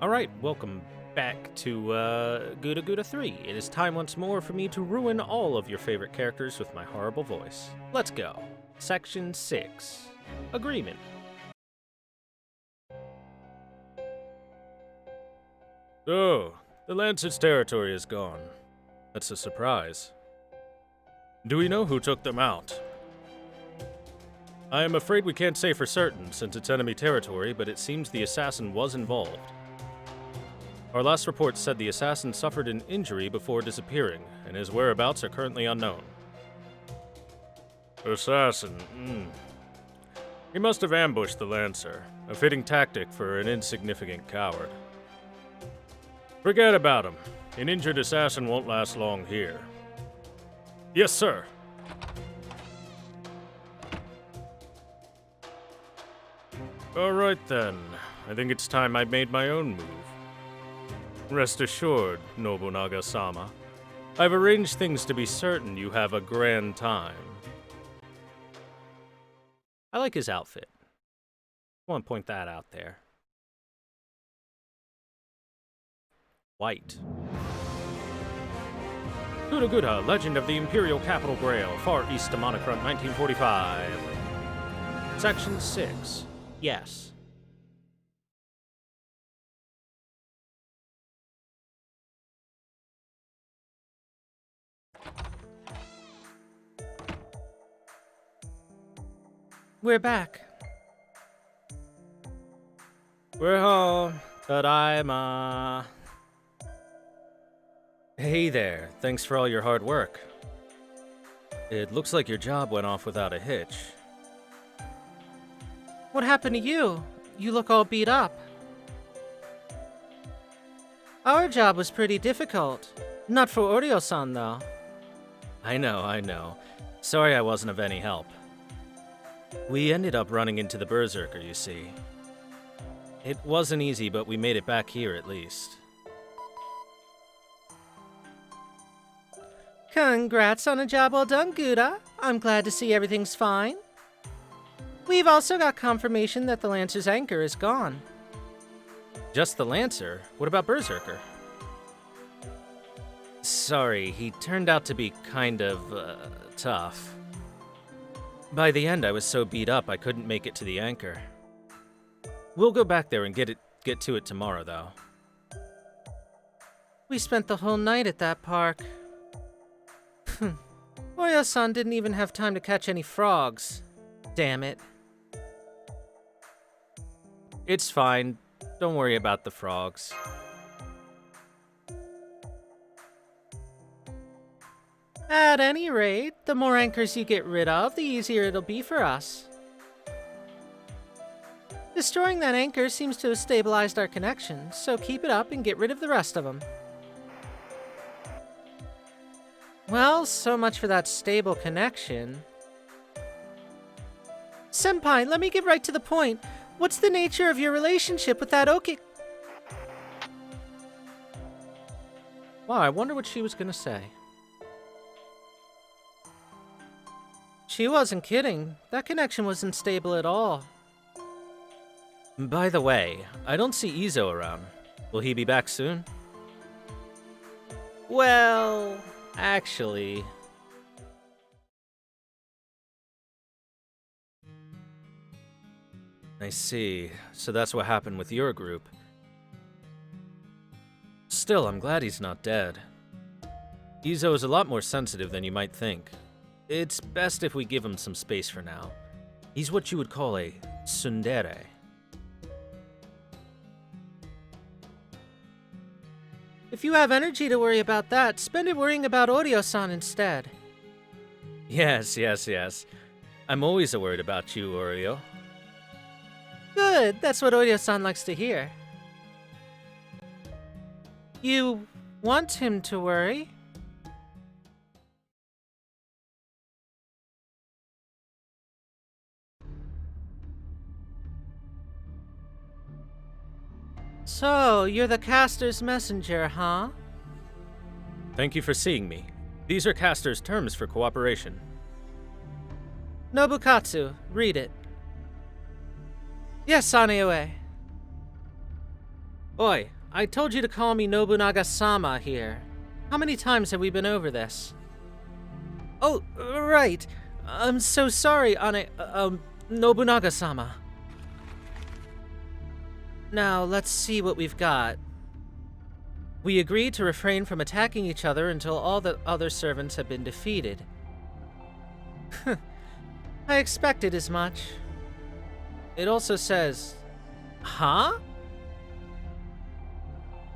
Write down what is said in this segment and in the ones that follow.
Alright, welcome back to Guda Guda 3. It is time once more for me to ruin all of your favorite characters with my horrible voice. Let's go. Section 6. Agreement. So, the Lancers' territory is gone. That's a surprise. Do we know who took them out? I am afraid we can't say for certain, since it's enemy territory, but it seems the assassin was involved. Our last report said the assassin suffered an injury before disappearing, and his whereabouts are currently unknown. Assassin, He must have ambushed the Lancer, a fitting tactic for an insignificant coward. Forget about him. An injured assassin won't last long here. Yes, sir. All right, then. I think it's time I made my own move. Rest assured, Nobunaga-sama. I've arranged things to be certain you have a grand time. I like his outfit. I want to point that out there. White. Guda Guda, Legend of the Imperial Capital Grail, Far East Monochrome, 1945. Section 6. Yes. We're back. We're home. Tadaima. Hey there. Thanks for all your hard work. It looks like your job went off without a hitch. What happened to you? You look all beat up. Our job was pretty difficult. Not for Oryo-san, though. I know. Sorry I wasn't of any help. We ended up running into the Berserker, you see. It wasn't easy, but we made it back here at least. Congrats on a job well done, Guda. I'm glad to see everything's fine. We've also got confirmation that the Lancer's anchor is gone. Just the Lancer? What about Berserker? Sorry, he turned out to be kind of, tough. By the end, I was so beat up I couldn't make it to the anchor. We'll go back there and get to it tomorrow, though. We spent the whole night at that park. Oryo-san didn't even have time to catch any frogs. Damn it. It's fine. Don't worry about the frogs. At any rate, the more anchors you get rid of, the easier it'll be for us. Destroying that anchor seems to have stabilized our connection, so keep it up and get rid of the rest of them. Well, so much for that stable connection. Senpai, let me get right to the point. What's the nature of your relationship with that Oki? Wow, I wonder what she was gonna say. She wasn't kidding. That connection wasn't stable at all. By the way, I don't see Izo around. Will he be back soon? Well, actually... I see. So that's what happened with your group. Still, I'm glad he's not dead. Izo is a lot more sensitive than you might think. It's best if we give him some space for now. He's what you would call a tsundere. If you have energy to worry about that, spend it worrying about Oryo-san instead. Yes. I'm always worried about you, Oryo. Good, that's what Oryo-san likes to hear. You want him to worry? So, you're the caster's messenger, huh? Thank you for seeing me. These are caster's terms for cooperation. Nobukatsu, read it. Yes, Saneue. Oi, I told you to call me Nobunaga-sama here. How many times have we been over this? Oh, right. I'm so sorry, Nobunaga-sama. Now, let's see what we've got. We agreed to refrain from attacking each other until all the other servants have been defeated. I expected as much. It also says... Huh?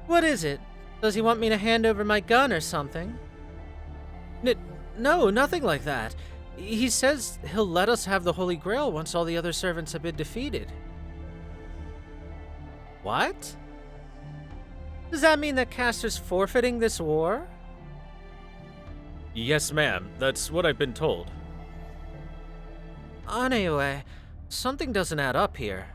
What is it? Does he want me to hand over my gun or something? No, nothing like that. He says he'll let us have the Holy Grail once all the other servants have been defeated. What? Does that mean that Castor's forfeiting this war? Yes, ma'am. That's what I've been told. Anyway, something doesn't add up here.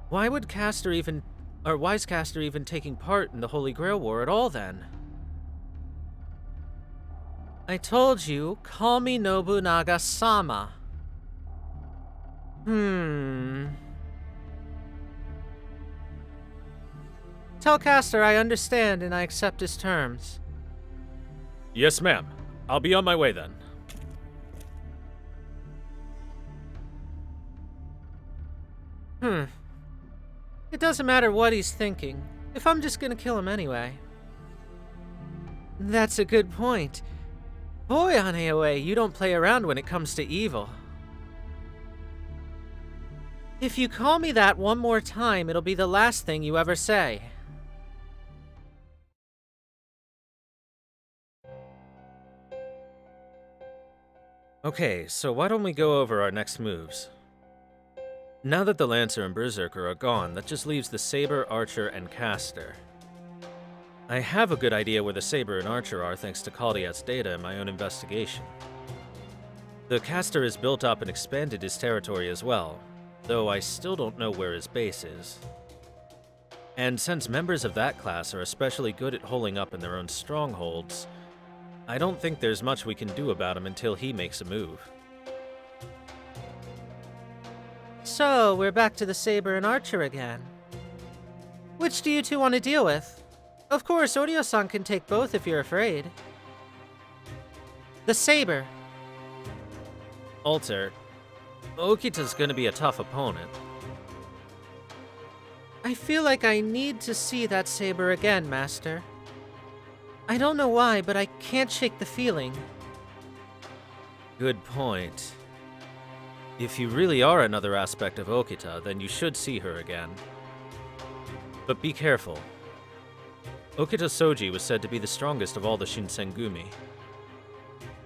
Why is Castor even taking part in the Holy Grail War at all then? I told you, call me Nobunaga-sama. Tell Castor I understand and I accept his terms. Yes, ma'am. I'll be on my way then. It doesn't matter what he's thinking, if I'm just gonna kill him anyway. That's a good point. Boy, Anaoe, you don't play around when it comes to evil. If you call me that one more time, it'll be the last thing you ever say. Okay, so why don't we go over our next moves? Now that the Lancer and Berserker are gone, that just leaves the Saber, Archer, and Caster. I have a good idea where the Saber and Archer are thanks to Caldiat's data in my own investigation. The Caster has built up and expanded his territory as well, though I still don't know where his base is. And since members of that class are especially good at holding up in their own strongholds, I don't think there's much we can do about him until he makes a move. So, we're back to the Saber and Archer again. Which do you two want to deal with? Of course, Oryo-san can take both if you're afraid. The Saber. Alter, Okita's gonna be a tough opponent. I feel like I need to see that Saber again, Master. I don't know why, but I can't shake the feeling. Good point. If you really are another aspect of Okita, then you should see her again. But be careful. Okita Soji was said to be the strongest of all the Shinsengumi.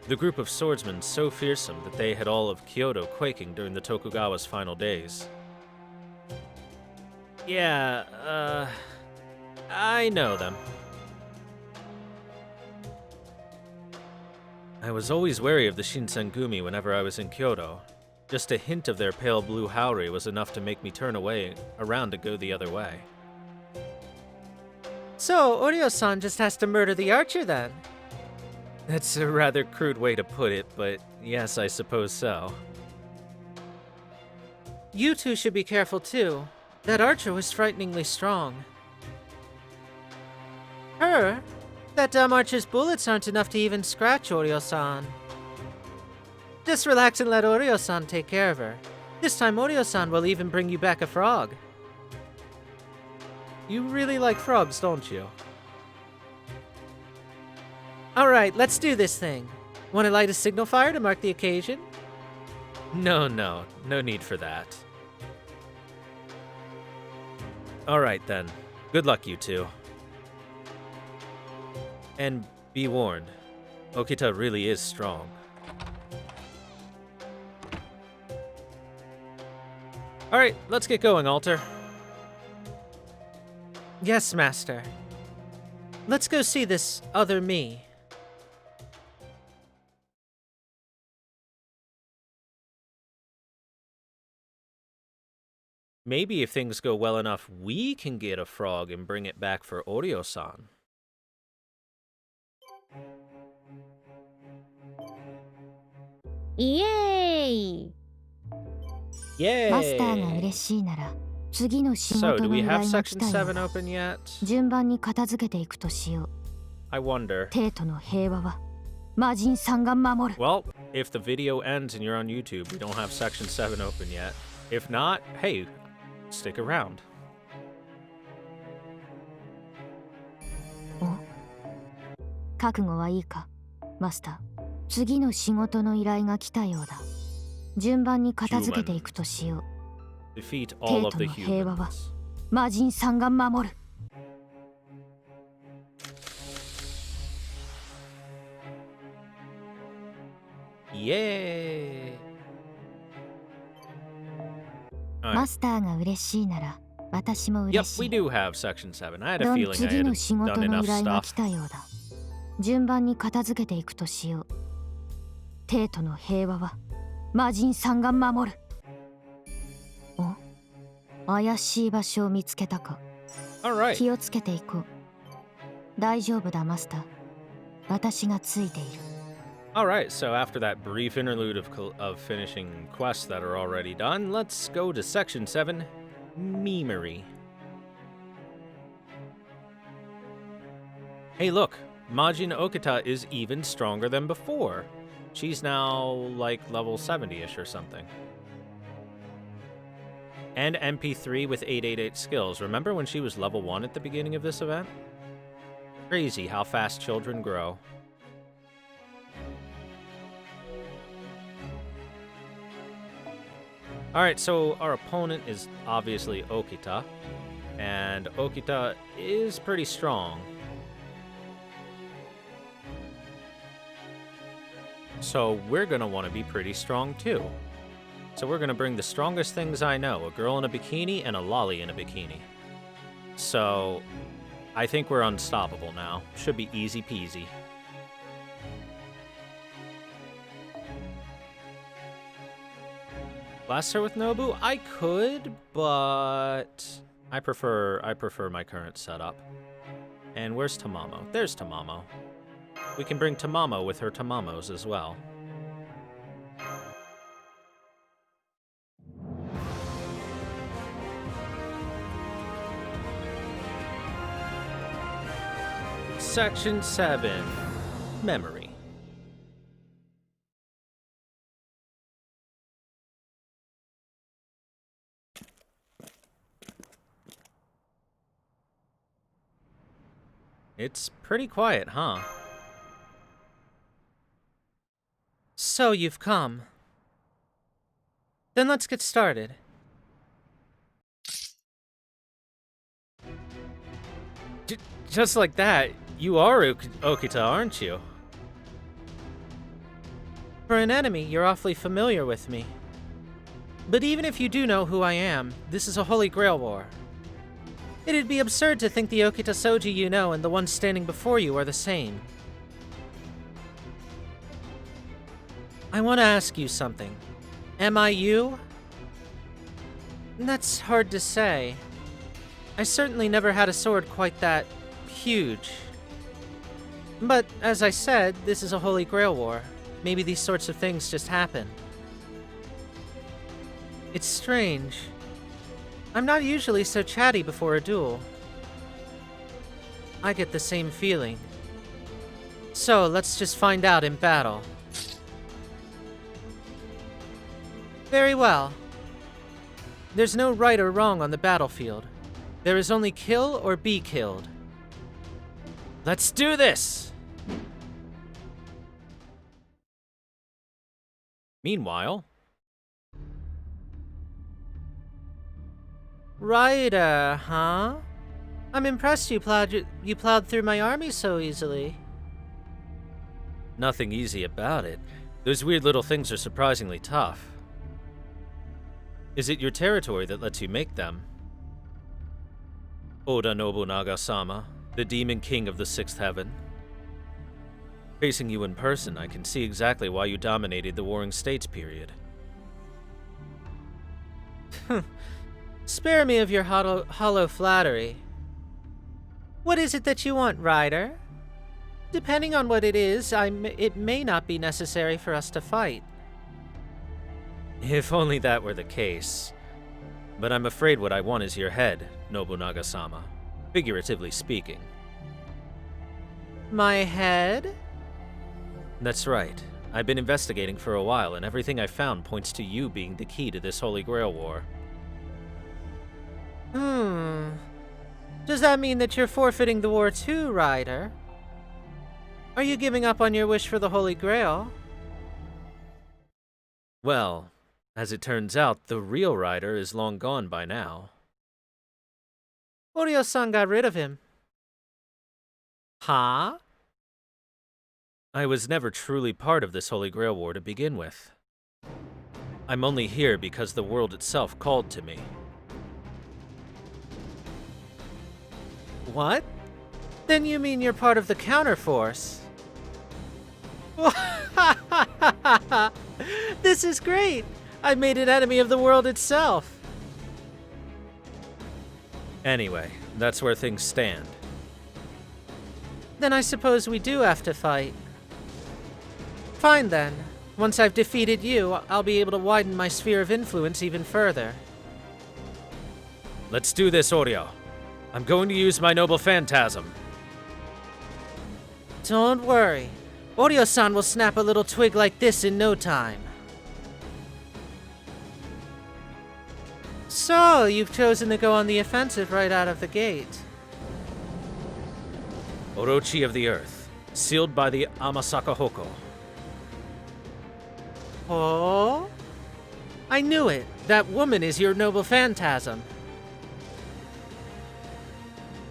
The group of swordsmen so fearsome that they had all of Kyoto quaking during the Tokugawa's final days. Yeah, I know them. I was always wary of the Shinsengumi whenever I was in Kyoto. Just a hint of their pale blue haori was enough to make me turn around to go the other way. So, Oryo-san just has to murder the Archer then? That's a rather crude way to put it, but yes, I suppose so. You two should be careful too. That Archer was frighteningly strong. Her? That dumb Archer's bullets aren't enough to even scratch Oryo-san. Just relax and let Oryo-san take care of her. This time Oryo-san will even bring you back a frog. You really like frogs, don't you? Alright, let's do this thing. Want to light a signal fire to mark the occasion? No need for that. Alright then, good luck you two. And be warned, Okita really is strong. Alright, let's get going, Alter. Yes, Master. Let's go see this other me. Maybe if things go well enough, we can get a frog and bring it back for Oryo-san. Yay! イエーイマスターが嬉しいなら次の仕 So, 事 do の we 依 have 頼が来 Section たよう 7 だ。 open yet? 順番に片付けていくとしよう。 I wonder. 帝都の平和は魔人さんが守る。 Well, if the video ends and you're on YouTube, we don't have Section 7 open yet. If not, hey, stick around. お、覚悟はいいか、マスター。次の仕事の依頼が来たようだ。順番に片付けていくとしよう。 Defeat 帝 all 都 of the の平和は humans. 魔人さんが守る。 Yay! マ Alright. スターが嬉しいなら私も Yep, 嬉し we い。 do have Section 7. I had ど a ん feeling I 次 had の仕事 done の enough 依頼が stuff. 来たようだ。順番に片付けていくとしよう。帝都の平和は魔人さんが守る。お、怪しい場所を見つけたか。 Alright. 気をつけていこう。大丈夫だマスター。私がついている。 Alright, so after that brief interlude of finishing quests that are already done, let's go to Section 7, Memery. Hey look, Majin Okita is even stronger than before. She's now like level 70-ish or something. And MP3 with 888 skills. Remember when she was level 1 at the beginning of this event? Crazy how fast children grow. Alright, so our opponent is obviously Okita, and Okita is pretty strong. So we're gonna want to be pretty strong too. So we're gonna bring the strongest things I know, a girl in a bikini and a lolly in a bikini. So I think we're unstoppable now. Should be easy peasy. Blast her with Nobu? I could, but I prefer my current setup. And where's Tamamo? There's Tamamo. We can bring Tamamo with her Tamamos as well. Section 7. Memory. It's pretty quiet, huh? So you've come. Then let's get started. Just like that, you are Okita, aren't you? For an enemy, you're awfully familiar with me. But even if you do know who I am, this is a Holy Grail war. It'd be absurd to think the Okita Soji you know and the one standing before you are the same. I want to ask you something. Am I you? That's hard to say. I certainly never had a sword quite that huge. But, as I said, this is a Holy Grail war. Maybe these sorts of things just happen. It's strange. I'm not usually so chatty before a duel. I get the same feeling. So, let's just find out in battle. Very well. There's no right or wrong on the battlefield. There is only kill or be killed. Let's do this! Meanwhile... Rider, huh? I'm impressed you plowed through my army so easily. Nothing easy about it. Those weird little things are surprisingly tough. Is it your territory that lets you make them? Oda Nobunaga-sama, the Demon King of the Sixth Heaven. Facing you in person, I can see exactly why you dominated the Warring States period. Spare me of your hollow flattery. What is it that you want, Rider? Depending on what it is, it may not be necessary for us to fight. If only that were the case. But I'm afraid what I want is your head, Nobunaga-sama. Figuratively speaking. My head? That's right. I've been investigating for a while, and everything I found points to you being the key to this Holy Grail War. Does that mean that you're forfeiting the war too, Ryder? Are you giving up on your wish for the Holy Grail? Well, as it turns out, the real Ryder is long gone by now. Oryo-san got rid of him. Huh? I was never truly part of this Holy Grail War to begin with. I'm only here because the world itself called to me. What? Then you mean you're part of the counterforce? This is great! I made an enemy of the world itself! Anyway, that's where things stand. Then I suppose we do have to fight. Fine then. Once I've defeated you, I'll be able to widen my sphere of influence even further. Let's do this, Oryo. I'm going to use my noble phantasm. Don't worry. Oryo-san will snap a little twig like this in no time. So, you've chosen to go on the offensive right out of the gate. Orochi of the Earth, sealed by the Amasaka Hoko. Oh? I knew it. That woman is your noble phantasm.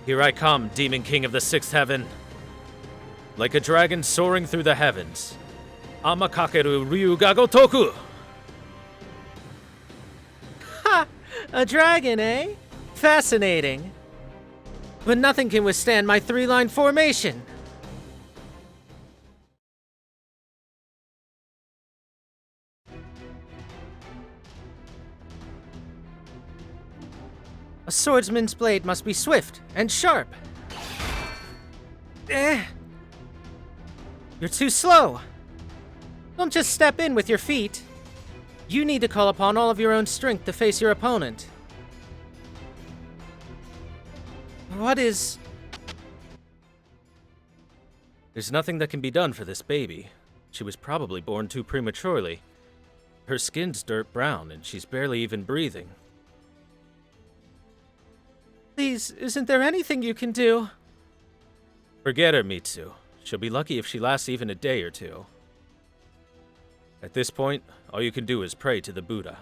Here I come, Demon King of the Sixth Heaven. Like a dragon soaring through the heavens. Amakakeru Ryuga Gotoku! Ha! A dragon, eh? Fascinating. But nothing can withstand my three-line formation. A swordsman's blade must be swift and sharp. You're too slow. Don't just step in with your feet. You need to call upon all of your own strength to face your opponent. What is... There's nothing that can be done for this baby. She was probably born too prematurely. Her skin's dirt brown, and she's barely even breathing. Please, isn't there anything you can do? Forget her, Mitsu. She'll be lucky if she lasts even a day or two. At this point, all you can do is pray to the Buddha.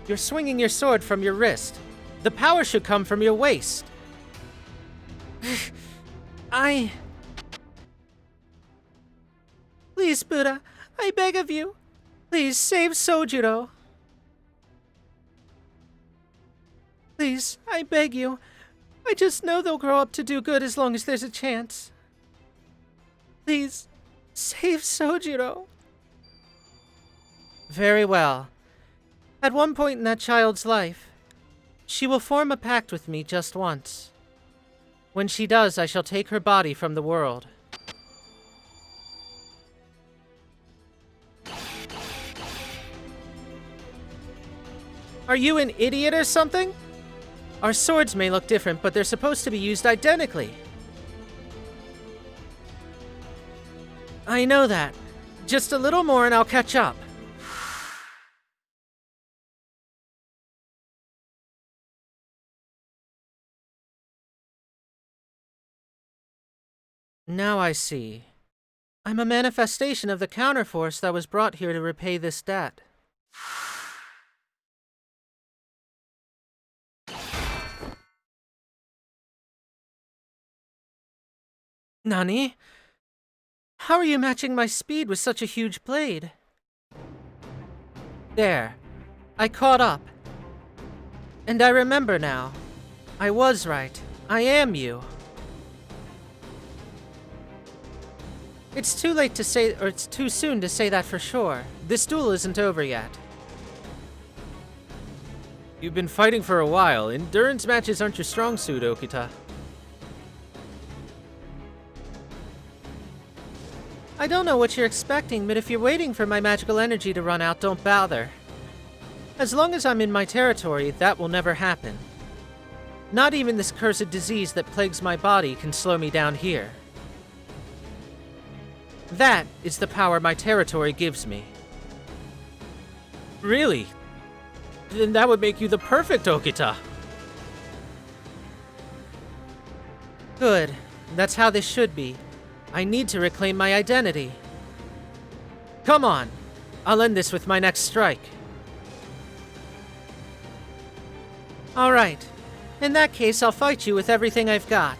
You're swinging your sword from your wrist. The power should come from your waist. Please, Buddha, I beg of you. Please save Sojiro. Please, I beg you. I just know they'll grow up to do good as long as there's a chance. Please, save Sojiro. Very well. At one point in that child's life, she will form a pact with me just once. When she does, I shall take her body from the world. Are you an idiot or something? Our swords may look different, but they're supposed to be used identically. I know that. Just a little more and I'll catch up. Now I see. I'm a manifestation of the counterforce that was brought here to repay this debt. Nani? How are you matching my speed with such a huge blade? There. I caught up. And I remember now. I was right. I am you. It's too late to say, or it's too soon to say that for sure. This duel isn't over yet. You've been fighting for a while. Endurance matches aren't your strong suit, Okita. I don't know what you're expecting, but if you're waiting for my magical energy to run out, don't bother. As long as I'm in my territory, that will never happen. Not even this cursed disease that plagues my body can slow me down here. That is the power my territory gives me. Really? Then that would make you the perfect Okita. Good. That's how this should be. I need to reclaim my identity. Come on. I'll end this with my next strike. Alright. In that case, I'll fight you with everything I've got.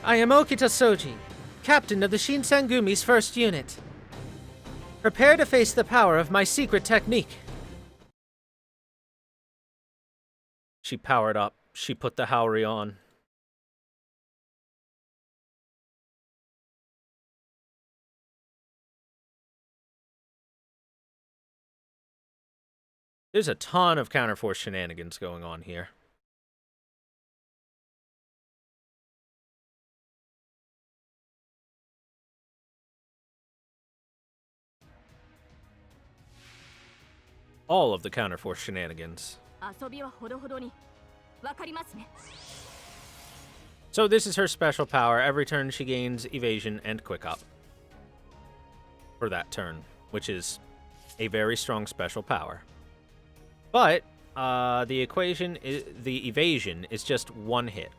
I am Okita Soji, captain of the Shinsengumi's first unit. Prepare to face the power of my secret technique. She powered up. She put the Haori on. There's a ton of counterforce shenanigans going on here. All of the counterforce shenanigans. So this is her special power. Every turn she gains evasion and quick up. For that turn, which is a very strong special power. But the evasion is just one hit.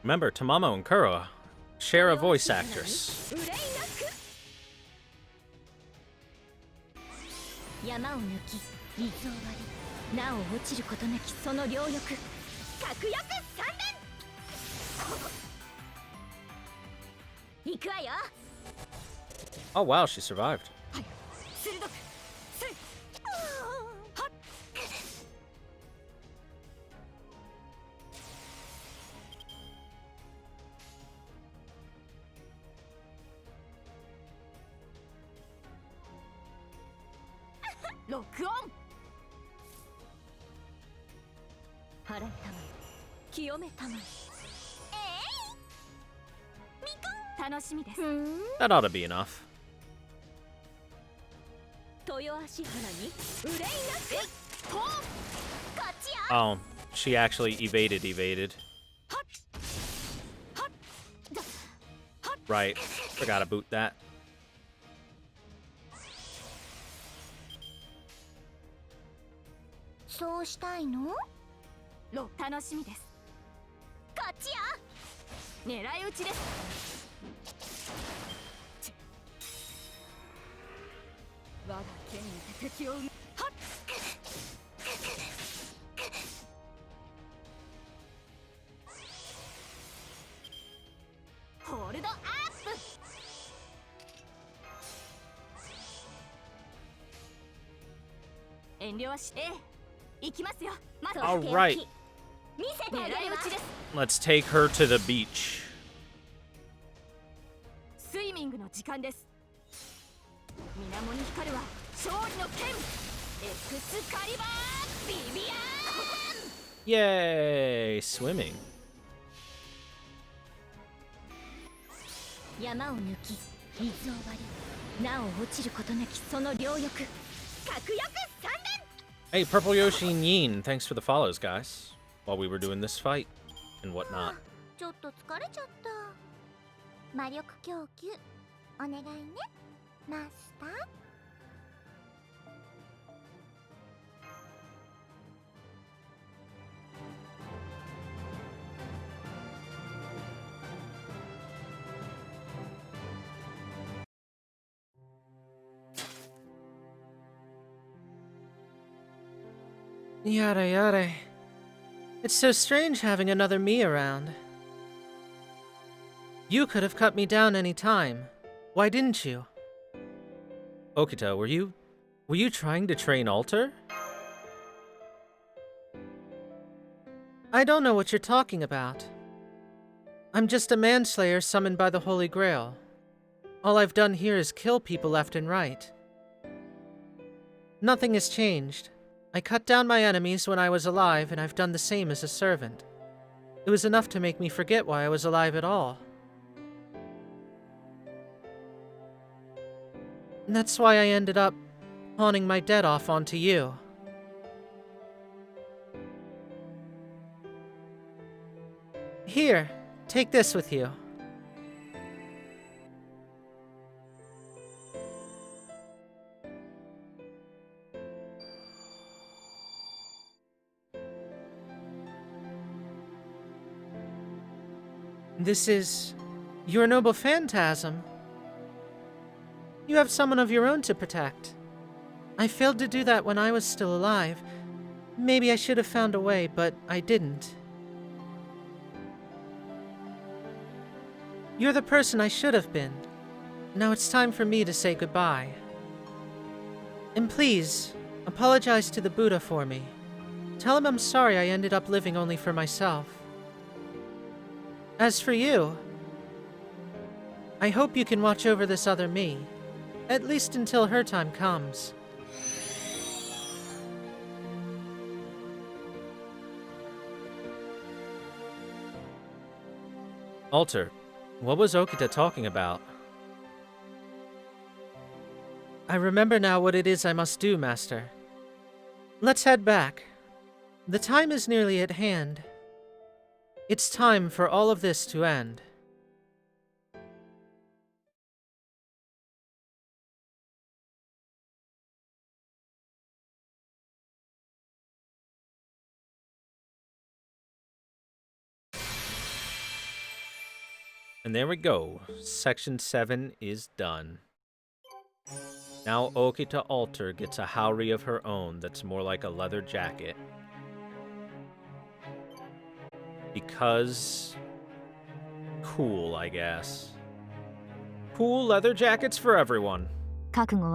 Remember, Tamamo and Kuro share a voice actress. Oh wow, she survived. That ought to be enough. Oh, she actually evaded. Right, forgot to boot that. All right. Let's take her to the beach. Yay, swimming. Hey, Purple Yoshi and Yin, thanks for the follows, guys, while we were doing this fight and whatnot. Yada yada. It's so strange having another me around. You could have cut me down any time. Why didn't you? Okita, were you trying to train Alter? I don't know what you're talking about. I'm just a manslayer summoned by the Holy Grail. All I've done here is kill people left and right. Nothing has changed. I cut down my enemies when I was alive, and I've done the same as a servant. It was enough to make me forget why I was alive at all. And that's why I ended up pawning my debt off onto you. Here, take this with you. This is your noble phantasm. You have someone of your own to protect. I failed to do that when I was still alive. Maybe I should have found a way, but I didn't. You're the person I should have been. Now it's time for me to say goodbye. And please, apologize to the Buddha for me. Tell him I'm sorry I ended up living only for myself. As for you, I hope you can watch over this other me, at least until her time comes. Alter, what was Okita talking about? I remember now what it is I must do, Master. Let's head back. The time is nearly at hand. It's time for all of this to end. And there we go. Section 7 is done. Now Okita Alter gets a Haori of her own that's more like a leather jacket. Because... cool, I guess. Cool leather jackets for everyone. 覚悟は